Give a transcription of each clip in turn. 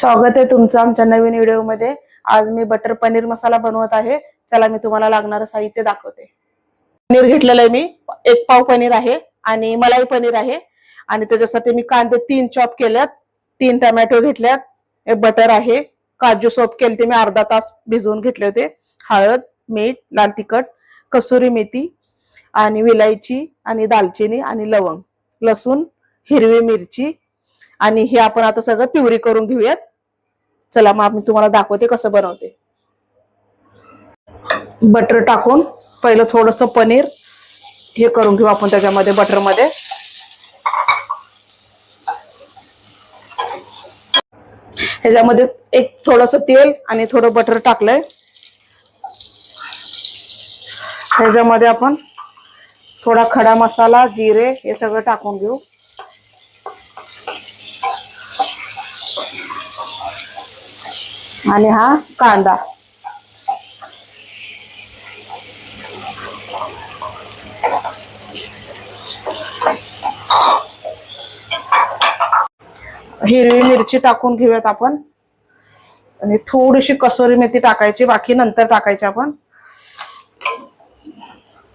स्वागत आहे तुमचं आमच्या नवीन व्हिडिओमध्ये। आज मी बटर पनीर मसाला बनवत आहे। चला मी तुम्हाला लागणारं साहित्य दाखवते। पनीर घेतलेलं आहे मी, 1 पाव पनीर आहे आणि मलाई पनीर आहे आणि त्याच्यासाठी मी कांदे 3 चॉप केलेत, 3 टोमॅटो घेतल्यात, एक बटर आहे, काजू सोप केलते मी अर्धा तास भिजवून घेतले होते, हळद, मीठ, लाल तिखट, कसुरी मेथी आणि विलायची आणि दालचिनी आणि लवंग, लसूण, हिरवी मिरची आणि हे आपण आता सगळं प्युरी करून घेऊयात। चला मग मी तुम्हाला दाखवते कसं बनवते। बटर टाकून पहिलं थोडंसं पनीर हे करून घेऊ आपण त्याच्यामध्ये बटर मध्ये। ह्याच्यामध्ये एक थोडंसं तेल आणि थोडं बटर टाकलंय। ह्याच्यामध्ये आपण थोडा खडा मसाला, जिरे हे सगळं टाकून घेऊ। आणि हा कांदा, हिरवी मिरची टाकून घेऊयात आपण आणि थोडीशी कसुरी मेथी टाकायची, बाकी नंतर टाकायची आपण।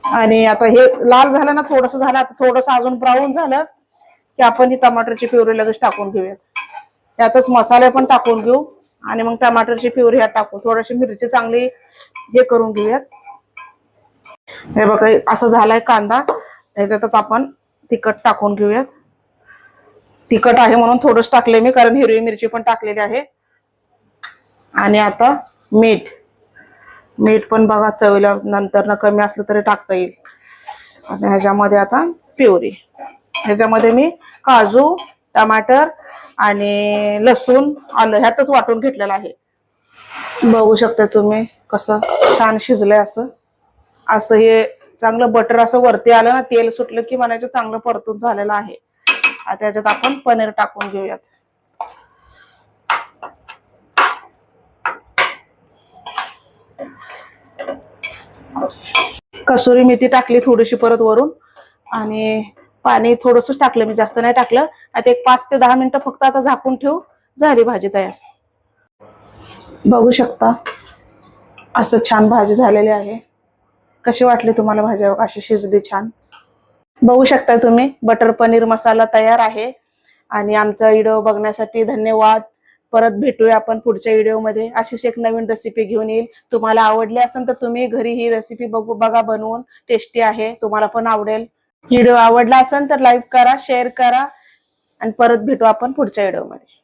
आणि आता हे लाल झालं ना, थोडंसं झालं, आता थोडंसं अजून ब्राऊन झालं की आपण ही टमाटरची प्युरी लगेच टाकून घेऊयात। त्यातच मसाले पण टाकून घेऊ आणि मग टमाटरची प्युरी ह्यात टाकू, थोडीशी मिरची चांगली हे करून घेऊयात। हे बघा असं झालाय कांदा, ह्याच्यातच आपण तिखट टाकून घेऊयात। तिखट आहे म्हणून थोडंच टाकले मी, कारण हिरवी मिरची पण टाकलेली आहे। आणि आता मीठ, मीठ पण बघा चवीला नंतर ना कमी असलं तरी टाकता येईल। आणि ह्याच्यामध्ये आता प्युरी, ह्याच्यामध्ये मी काजू, टमाटर आणि लसूण, आलं ह्यातच वाटून घेतलेलं आहे। बघू शकता तुम्ही कसं छान शिजलंय। असं असं हे चांगलं बटर असं वरती आलं ना, तेल सुटलं की म्हणायचं चांगलं परतून झालेलं आहे। आता त्याच्यात आपण पनीर टाकून घेऊयात। कसुरी मेथी टाकली थोडीशी परत वरून आणि पाणी थोडंसंच टाकलं मी, जास्त नाही टाकलं। आता एक 5 ते 10 मिनिटं फक्त आता झाकून ठेवू, झाली भाजी तयार। बघू शकता असं छान भाजी झालेली आहे। कशी वाटली तुम्हाला भाजी? अशी शिजली छान। बघू शकता तुम्ही बटर पनीर मसाला तयार आहे। आणि आमचा व्हिडिओ बघण्यासाठी धन्यवाद। परत भेटूया आपण पुढच्या व्हिडिओमध्ये, अशीच एक नवीन रेसिपी घेऊन येईल। तुम्हाला आवडली असेल तर तुम्ही घरी ही रेसिपी बघा बनवून, टेस्टी आहे, तुम्हाला पण आवडेल। व्हिडिओ आवडला असेल तर लाईक करा, शेअर करा आणि परत भेटू आपण पुढच्या व्हिडिओमध्ये।